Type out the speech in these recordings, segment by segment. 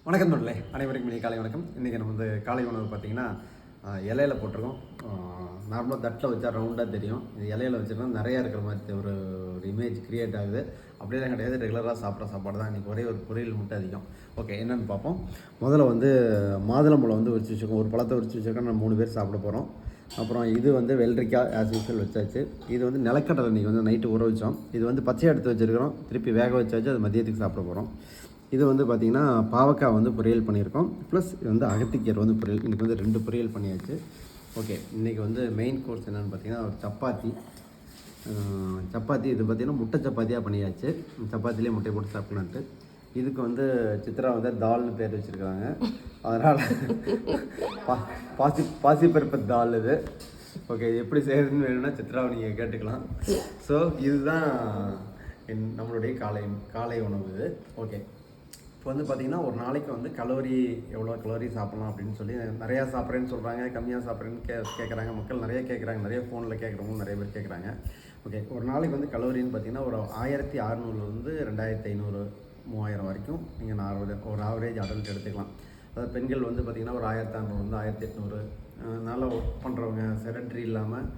வணக்கம் நண்பர்களே, அனைவருக்கும் இனி காலை வணக்கம். இன்றைக்கி நம்ம வந்து காலை உணவு பார்த்திங்கன்னா இலையில போட்டிருக்கோம். நார்மலாக தட்டில் வச்சா ரவுண்டாக தெரியும். இது இலையில வச்சுருந்தா நிறையா இருக்கிற மாதிரி ஒரு இமேஜ் க்ரியேட் ஆகுது. அப்படியெல்லாம் கிடையாது, ரெகுலராக சாப்பிட்ற சாப்பாடு தான். இன்றைக்கி ஒரே ஒரு பொரியல் மட்டும் அதிகம். ஓகே, என்னென்னு பார்ப்போம். முதல்ல வந்து மாதுளம்பழம் வந்து உரிச்சு வச்சுருக்கோம். ஒரு பழத்தை உரிச்சு வச்சுருக்கோம். நம்ம 3 பேர் சாப்பிட போகிறோம். அப்புறம் இது வந்து வெள்ளரிக்காய் ஆஸ் யூஸ்வல் வச்சாச்சு. இது வந்து நிலக்கடலை இன்றைக்கி வந்து நைட்டு ஊற வச்சோம். இது வந்து பச்சையாக எடுத்து வச்சுருக்கிறோம். திருப்பி வேக வச்சாச்சு. அது மதியத்துக்கு சாப்பிட போகிறோம். இது வந்து பார்த்திங்கன்னா பாவக்காய் வந்து பொரியல் பண்ணியிருக்கோம். ப்ளஸ் இது வந்து அகத்திக்கீரை வந்து பொரியல். இன்றைக்கி வந்து 2 பொரியல் பண்ணியாச்சு. ஓகே, இன்றைக்கி வந்து மெயின் கோர்ஸ் என்னென்னு பார்த்தீங்கன்னா ஒரு சப்பாத்தி. இது பார்த்திங்கன்னா முட்டை சப்பாத்தியாக பண்ணியாச்சு. சப்பாத்திலே முட்டையை போட்டு சாப்பிட்லான்ட்டு. இதுக்கு வந்து சித்ரா வந்து தால்னு பேர் வச்சுருக்காங்க. அதனால் பாசிப்பருப்பு தால் இது. ஓகே, எப்படி செய்கிறதுன்னு வேணும்னா சித்ராவை நீங்கள் கேட்டுக்கலாம். ஸோ இதுதான் நம்மளுடைய காலை உணவு இது. ஓகே, இப்போ வந்து பார்த்திங்கன்னா ஒரு நாளைக்கு வந்து எவ்வளோ கலோரி சாப்பிட்லாம் அப்படின்னு சொல்லி நிறையா சாப்பிட்றேன்னு சொல்கிறாங்க, கம்மியாக சாப்பிட்றேன்னு கேட்குறாங்க. மக்கள் நிறைய கேட்குறாங்க, நிறைய ஃபோனில் கேட்குறவங்க நிறைய பேர் கேட்குறாங்க. ஓகே, ஒரு நாளைக்கு வந்து கலோரின்னு பார்த்திங்கன்னா ஒரு 1600 2500 3000 வரைக்கும் நீங்கள் ஒரு ஆவரேஜ் அடல்ட் எடுத்துக்கலாம். அதாவது பெண்கள் வந்து பார்த்திங்கன்னா ஒரு 1600 1800, நல்லா ஒர்க் பண்ணுறவங்க, செடன்ட்ரி இல்லாமல்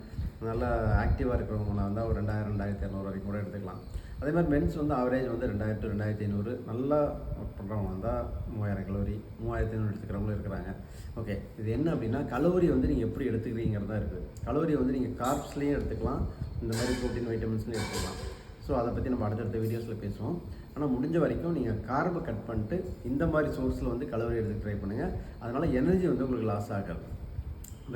நல்லா ஆக்டிவாக இருக்கிறவங்கள வந்தால் ஒரு 2000 2200 வரைக்கும் கூட எடுத்துக்கலாம். அதே மாதிரி மென்ஸ் வந்து ஆவரேஜ் வந்து 2000 to 2500, நல்லா ஒர்க் பண்ணுறவங்க வந்தால் 3000 கலோரி 3500 எடுத்துக்கிறவங்களும் இருக்கிறாங்க. ஓகே, இது என்ன அப்படின்னா கலோரி வந்து நீங்கள் எப்படி எடுத்துக்கிறீங்கிறதா இருக்குது. கலோரி வந்து நீங்கள் கார்ப்ஸ்லேயும் எடுத்துக்கலாம், இந்த மாதிரி ப்ரோட்டீன் வைட்டமின்ஸ்லையும் எடுத்துக்கலாம். ஸோ அதை பற்றி நம்ம அடுத்தடுத்த வீடியோஸில் பேசுவோம். ஆனால் முடிஞ்ச வரைக்கும் நீங்கள் கார்பை கட் பண்ணிட்டு இந்த மாதிரி சோர்ஸில் வந்து கலோரி எடுத்து ட்ரை பண்ணுங்கள். அதனால் எனர்ஜி வந்து உங்களுக்கு லாஸ் ஆகாது.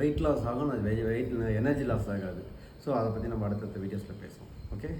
வெயிட் லாஸ் ஆகும், அது எனர்ஜி லாஸ் ஆகாது. ஸோ அதை பற்றி நம்ம அடுத்தடுத்த வீடியோஸில் பேசுவோம். ஓகே.